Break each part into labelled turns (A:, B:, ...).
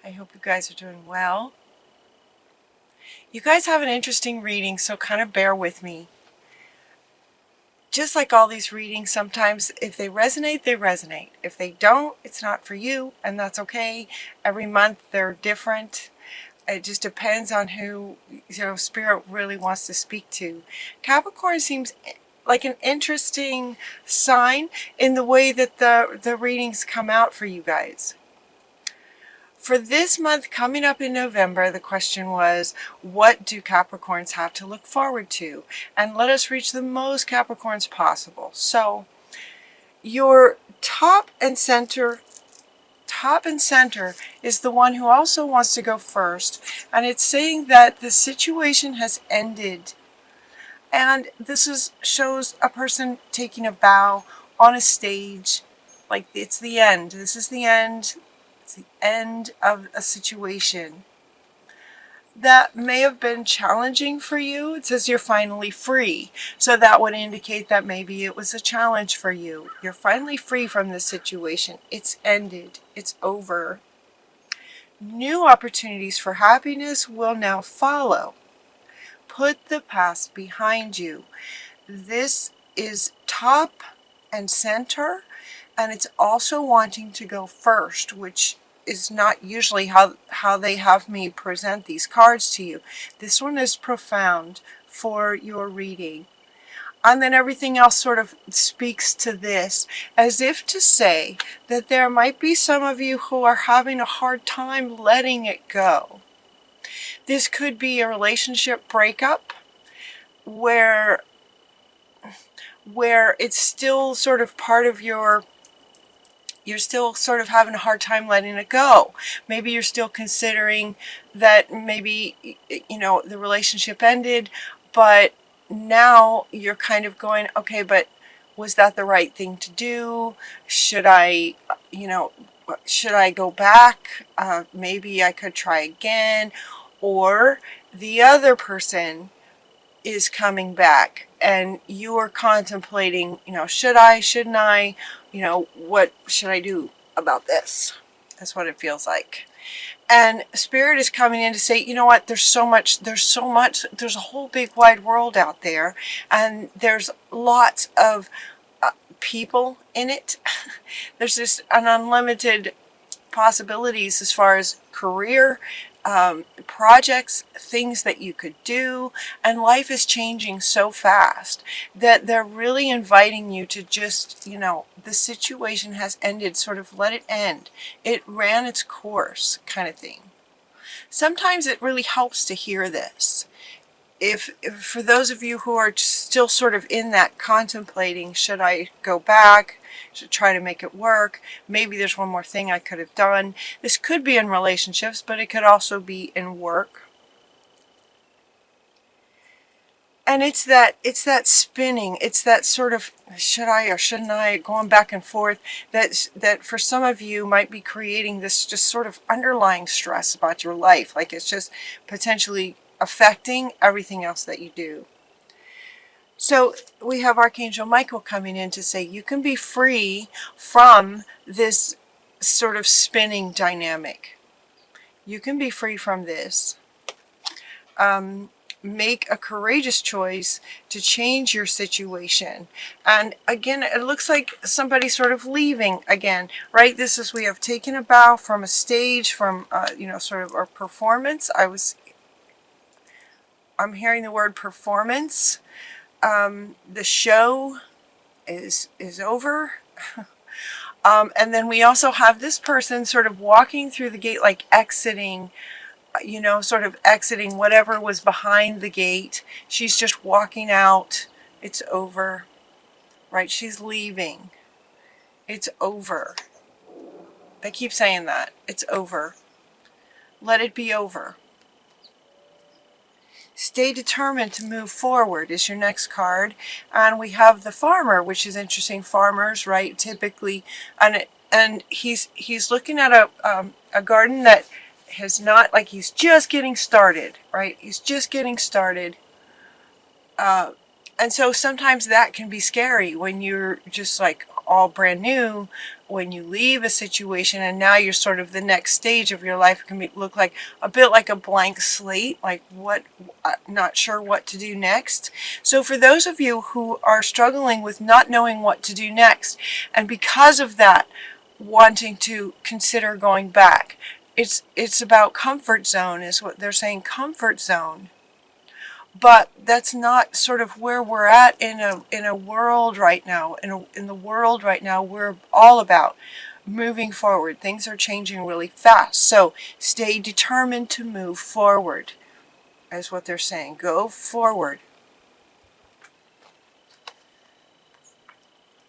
A: I hope you guys are doing well. You guys have an interesting reading, so kind of bear with me. Just like all these readings, sometimes if they resonate, they resonate. If they don't, it's not for you, and that's okay. Every month they're different. It just depends on who, Spirit really wants to speak to. Capricorn seems like an interesting sign in the way that the readings come out for you guys. For this month coming up in November, the question was, what do Capricorns have to look forward to? And let us reach the most Capricorns possible. So your top and center is the one who also wants to go first. And it's saying that the situation has ended. And this shows a person taking a bow on a stage. Like it's the end. This is the end. It's the end of a situation that may have been challenging for you. It says you're finally free. So that would indicate that maybe it was a challenge for you. You're finally free from this situation. It's ended. It's over. New opportunities for happiness will now follow. Put the past behind you. This is top and center. And it's also wanting to go first, which is not usually how they have me present these cards to you. This one is profound for your reading. And then everything else sort of speaks to this, as if to say that there might be some of you who are having a hard time letting it go. This could be a relationship breakup where it's still sort of part of you're still sort of having a hard time letting it go. Maybe you're still considering that maybe, the relationship ended, but now you're kind of going, okay, but was that the right thing to do? Should I go back? Maybe I could try again. Or the other person is coming back and you are contemplating, should I, shouldn't I, what should I do about this? That's what it feels like. And Spirit is coming in to say, you know what, there's a whole big wide world out there, and there's lots of people in it. There's just an unlimited possibilities as far as career, projects, things that you could do, and life is changing so fast that they're really inviting you to just, the situation has ended, sort of let it end. It ran its course kind of thing. Sometimes it really helps to hear this. If for those of you who are still sort of in that contemplating, should I go back? Should I try to make it work? Maybe there's one more thing I could have done. This could be in relationships, but it could also be in work. And it's that spinning, it's that sort of should I or shouldn't I, going back and forth, that for some of you might be creating this just sort of underlying stress about your life, like it's just potentially affecting everything else that you do. So we have Archangel Michael coming in to say you can be free from this sort of spinning dynamic. You can be free from this. Make a courageous choice to change your situation. And again, it looks like somebody sort of leaving again, right? This is, we have taken a bow from a stage, from, sort of our performance. I'm hearing the word performance. The show is over. And then we also have this person sort of walking through the gate, like exiting, sort of exiting whatever was behind the gate. She's just walking out. It's over, right? She's leaving. It's over. I keep saying that. It's over. Let it be over. Stay determined to move forward is your next card. And we have the farmer, which is interesting. Farmers, right, typically, and he's looking at a garden that has not, like, he's just getting started, right? He's just getting started. And so sometimes that can be scary when you're just like, all brand new when you leave a situation, and now you're sort of the next stage of your life. It can look like a bit like a blank slate, like what, not sure what to do next. So for those of you who are struggling with not knowing what to do next, and because of that wanting to consider going back, it's about comfort zone is what they're saying, comfort zone. But that's not sort of where we're at in a world right now. In the world right now, we're all about moving forward. Things are changing really fast. So stay determined to move forward, is what they're saying. Go forward.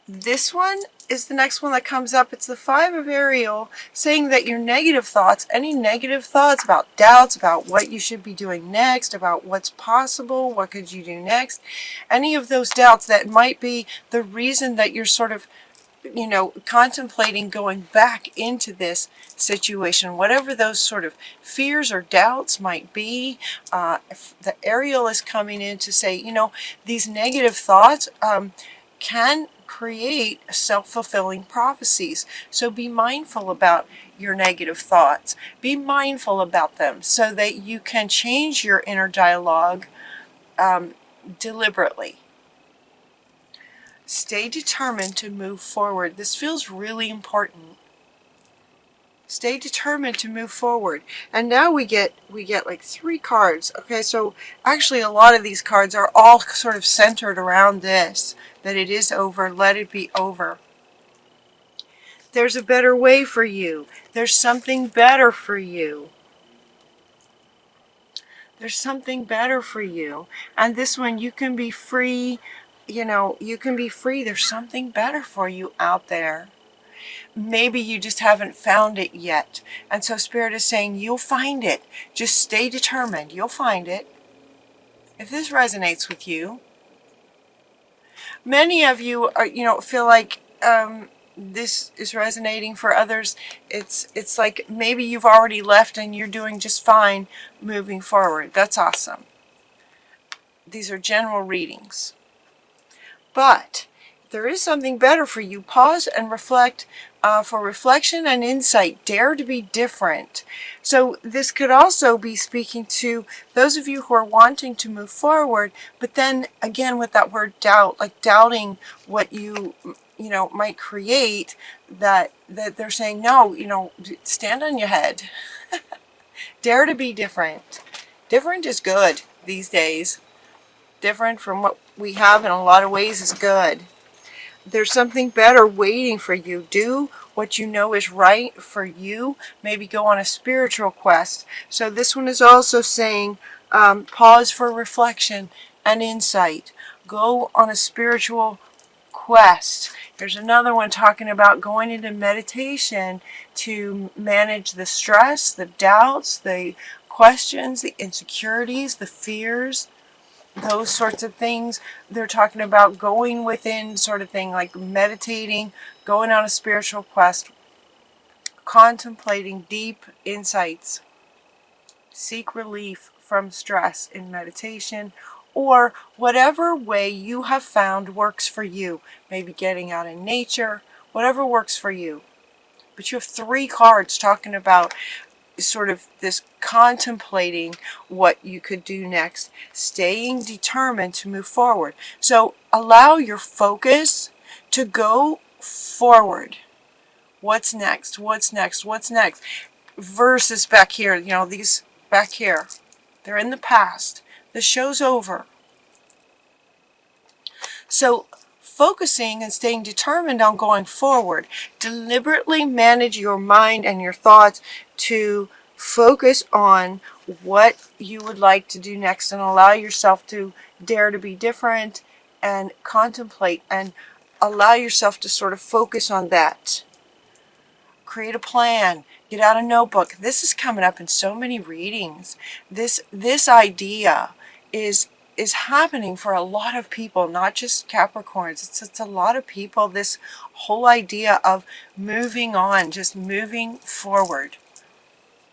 A: This one is the next one that comes up. It's the Five of Ariel, saying that your negative thoughts, any negative thoughts about doubts, about what you should be doing next, about what's possible, what could you do next, any of those doubts that might be the reason that you're sort of, contemplating going back into this situation, whatever those sort of fears or doubts might be. The Ariel is coming in to say, these negative thoughts can create self-fulfilling prophecies. So be mindful about your negative thoughts. Be mindful about them so that you can change your inner dialogue deliberately. Stay determined to move forward. This feels really important. Stay determined to move forward. And now we get like 3 cards. Okay, so actually a lot of these cards are all sort of centered around this, that it is over, let it be over. There's a better way for you. There's something better for you. There's something better for you. And this one, you can be free, you can be free. There's something better for you out there. Maybe you just haven't found it yet. And so Spirit is saying, you'll find it. Just stay determined. You'll find it. If this resonates with you, many of you are, feel like this is resonating. For others, it's like maybe you've already left and you're doing just fine moving forward. That's awesome. These are general readings. But if there is something better for you, pause and reflect for reflection and insight. Dare to be different. So this could also be speaking to those of you who are wanting to move forward, but then again with that word doubt, like doubting what you might create, that they're saying, no, stand on your head. Dare to be different. Different is good these days. Different from what we have in a lot of ways is good. There's something better waiting for you. Do what you know is right for you. Maybe go on a spiritual quest. So this one is also saying pause for reflection and insight. Go on a spiritual quest. There's another one talking about going into meditation to manage the stress, the doubts, the questions, the insecurities, the fears, those sorts of things. They're talking about going within, sort of thing, like meditating, going on a spiritual quest, contemplating deep insights. Seek relief from stress in meditation, or whatever way you have found works for you. Maybe getting out in nature, whatever works for you. But you have 3 cards talking about sort of this contemplating what you could do next, staying determined to move forward. So allow your focus to go forward. What's next? What's next? What's next? Versus back here, these back here, they're in the past. The show's over. So focusing and staying determined on going forward. Deliberately manage your mind and your thoughts to focus on what you would like to do next, and allow yourself to dare to be different and contemplate and allow yourself to sort of focus on that. Create a plan. Get out a notebook. This is coming up in so many readings. This idea is happening for a lot of people, not just Capricorns. It's a lot of people, this whole idea of moving on, just moving forward.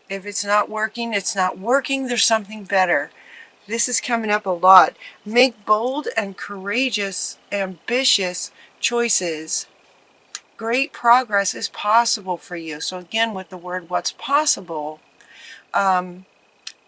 A: If it's not working, it's not working. There's something better. This is coming up a lot. Make bold and courageous, ambitious choices. Great progress is possible for you. So again, with the word what's possible,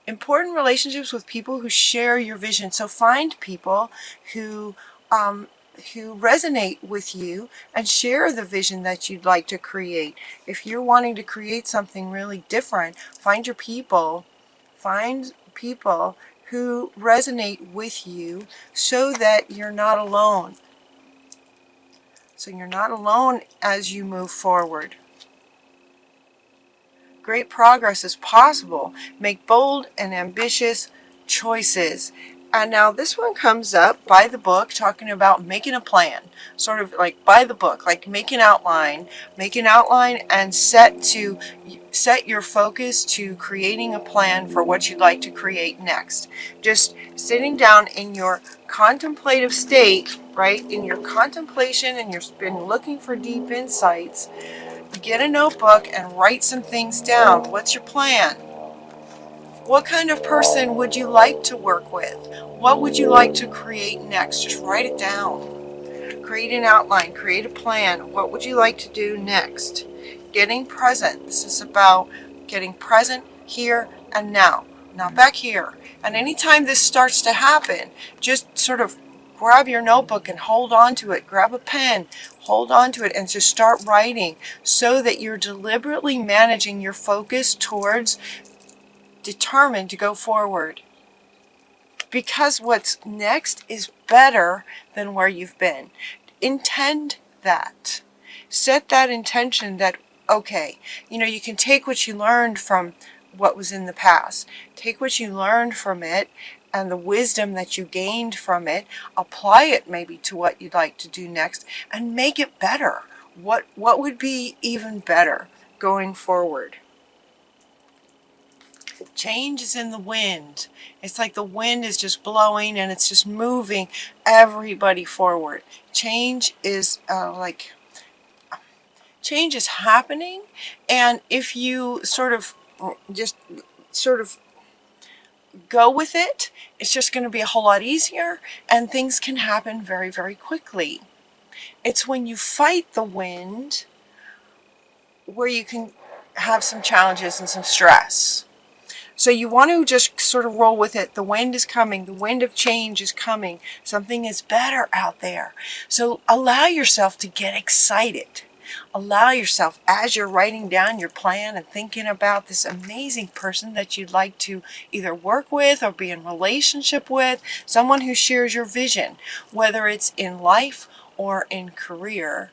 A: important relationships with people who share your vision. So find people who resonate with you and share the vision that you'd like to create. If you're wanting to create something really different, find people who resonate with you so that you're not alone. So you're not alone as you move forward. Great progress is possible. Make bold and ambitious choices. And now this one comes up by the book, talking about making a plan, sort of like by the book, like make an outline and set your focus to creating a plan for what you'd like to create next. Just sitting down in your contemplative state, right? In your contemplation, and you've been looking for deep insights. Get a notebook and write some things down. What's your plan? What kind of person would you like to work with? What would you like to create next? Just write it down. Create an outline, create a plan. What would you like to do next? Getting present. This is about getting present here and now, not back here. And anytime this starts to happen, just sort of grab your notebook and hold on to it. Grab a pen, hold on to it, and just start writing so that you're deliberately managing your focus towards determined to go forward. Because what's next is better than where you've been. Intend that. Set that intention that, okay, you can take what you learned from what was in the past. Take what you learned from it and the wisdom that you gained from it, apply it maybe to what you'd like to do next, and make it better. What would be even better going forward? Change is in the wind. It's like the wind is just blowing and it's just moving everybody forward. Change is change is happening, and if you sort of go with it, it's just going to be a whole lot easier, and things can happen very, very quickly. It's when you fight the wind where you can have some challenges and some stress. So you want to just sort of roll with it. The wind is coming. The wind of change is coming. Something is better out there. So allow yourself to get excited. Allow yourself, as you're writing down your plan and thinking about this amazing person that you'd like to either work with or be in relationship with, someone who shares your vision, whether it's in life or in career,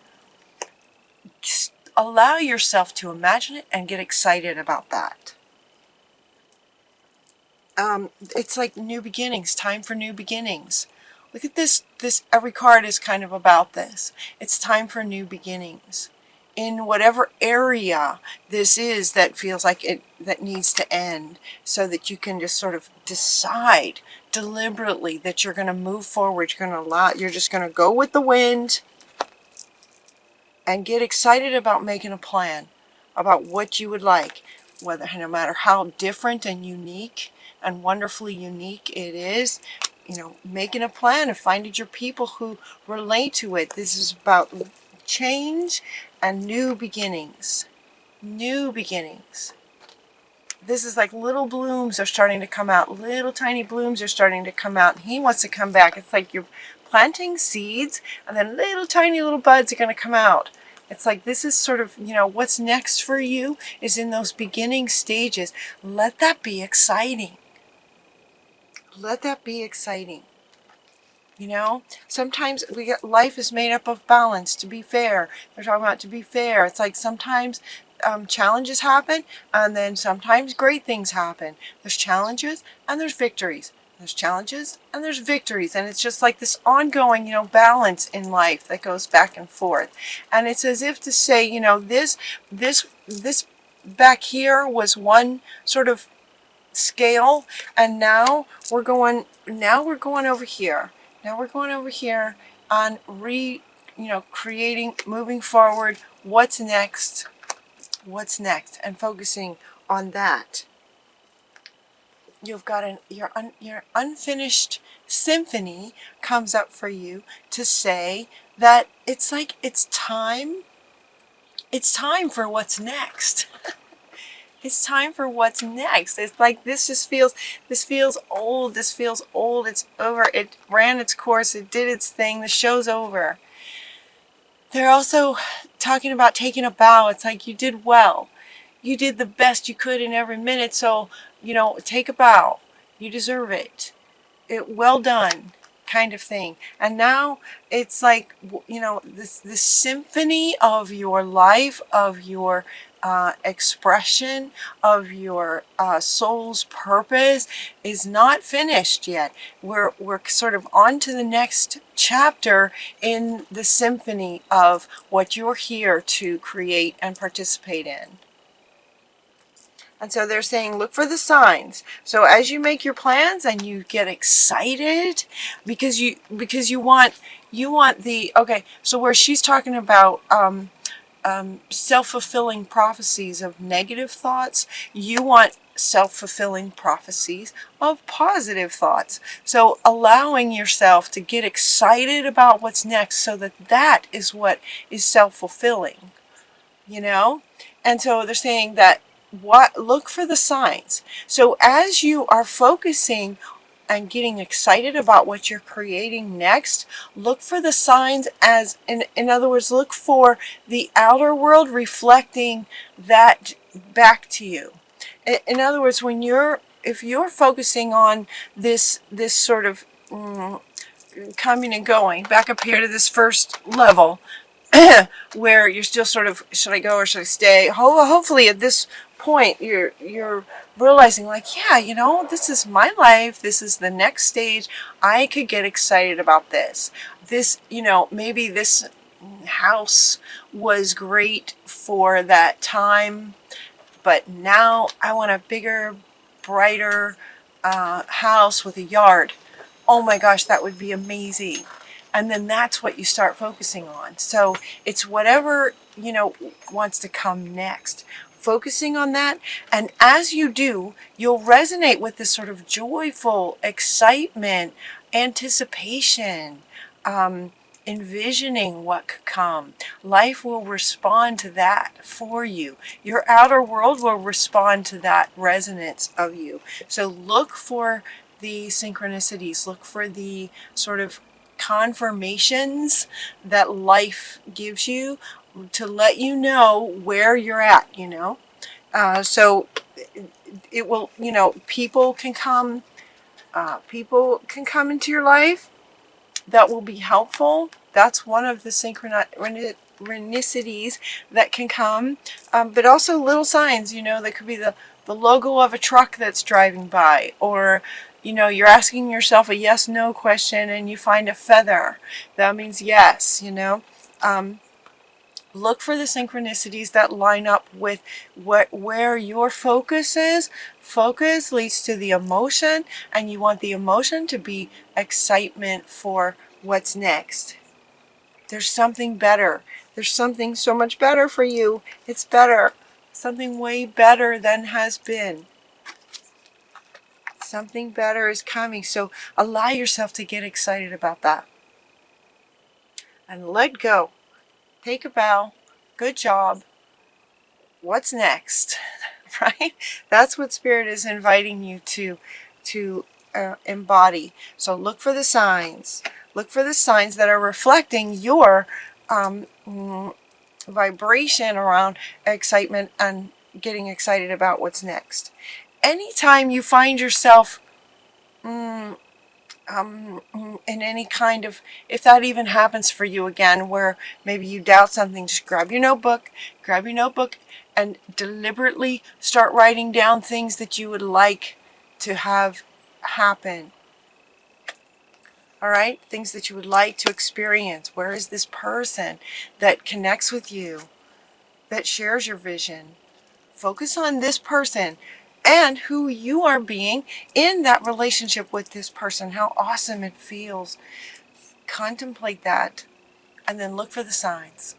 A: allow yourself to imagine it and get excited about that. It's like new beginnings, time for new beginnings. Look at this, every card is kind of about this. It's time for new beginnings. In whatever area this is that feels like that needs to end, so that you can just sort of decide deliberately that you're going to move forward. You're just going to go with the wind and get excited about making a plan about what you would like, no matter how different and unique and wonderfully unique it is. Making a plan and finding your people who relate to it. This is about change and new beginnings. New beginnings. This is like little blooms are starting to come out. Little tiny blooms are starting to come out. And he wants to come back. It's like you're planting seeds, and then little tiny little buds are going to come out. It's like this is sort of, what's next for you is in those beginning stages. Let that be exciting. Let that be exciting. Sometimes life is made up of balance, to be fair. They're talking about to be fair. It's like sometimes challenges happen, and then sometimes great things happen. There's challenges and there's victories. There's challenges and there's victories. And it's just like this ongoing, balance in life that goes back and forth. And it's as if to say, this back here was one sort of scale, and now we're going over here. Now we're going over here on creating, moving forward. What's next? What's next? And focusing on that. You've got your unfinished symphony comes up for you to say that it's like it's time it's time for what's next. It's time for what's next. It's like this feels old. This feels old. It's over. It ran its course. It did its thing. The show's over. They're also talking about taking a bow. It's like you did well. You did the best you could in every minute. So, take a bow. You deserve it. Well done, kind of thing. And now it's like, this symphony of your life, of your expression, of your soul's purpose is not finished yet. We're sort of on to the next chapter in the symphony of what you're here to create and participate in. And so they're saying, look for the signs. So as you make your plans and you get excited because you want the, okay, so where she's talking about self-fulfilling prophecies of negative thoughts, you want self-fulfilling prophecies of positive thoughts. So allowing yourself to get excited about what's next so that is what is self-fulfilling, And so they're saying that look for the signs. So as you are focusing and getting excited about what you're creating next, look for the signs as, in other words, look for the outer world reflecting that back to you. In other words, if you're focusing on this sort of coming and going, back up here to this first level, where you're still sort of, should I go or should I stay? Hopefully at this point you're realizing, like, yeah, this is my life. This is the next stage. I could get excited about this. Maybe this house was great for that time, but now I want a bigger, brighter house with a yard. Oh my gosh, that would be amazing. And then that's what you start focusing on. So it's whatever, wants to come next. Focusing on that. And as you do, you'll resonate with this sort of joyful excitement, anticipation, envisioning what could come. Life will respond to that for you. Your outer world will respond to that resonance of you. So look for the synchronicities. Look for the sort of confirmations that life gives you to let you know where you're at, so it will, people can come into your life that will be helpful. That's one of the synchronicities that can come, but also little signs, that could be the logo of a truck that's driving by, or you're asking yourself a yes/no question and you find a feather. That means yes, Look for the synchronicities that line up with where your focus is. Focus leads to the emotion, and you want the emotion to be excitement for what's next. There's something better. There's something so much better for you. It's better. Something way better than has been. Something better is coming. So allow yourself to get excited about that. And let go. Take a bow. Good job. What's next? Right? That's what Spirit is inviting you to embody. So look for the signs. Look for the signs that are reflecting your vibration around excitement and getting excited about what's next. Anytime you find yourself in any kind of, if that even happens for you again, where maybe you doubt something, just grab your notebook and deliberately start writing down things that you would like to have happen. All right? Things that you would like to experience. Where is this person that connects with you, that shares your vision? Focus on this person and who you are being in that relationship with this person. How awesome it feels. Contemplate that and then look for the signs.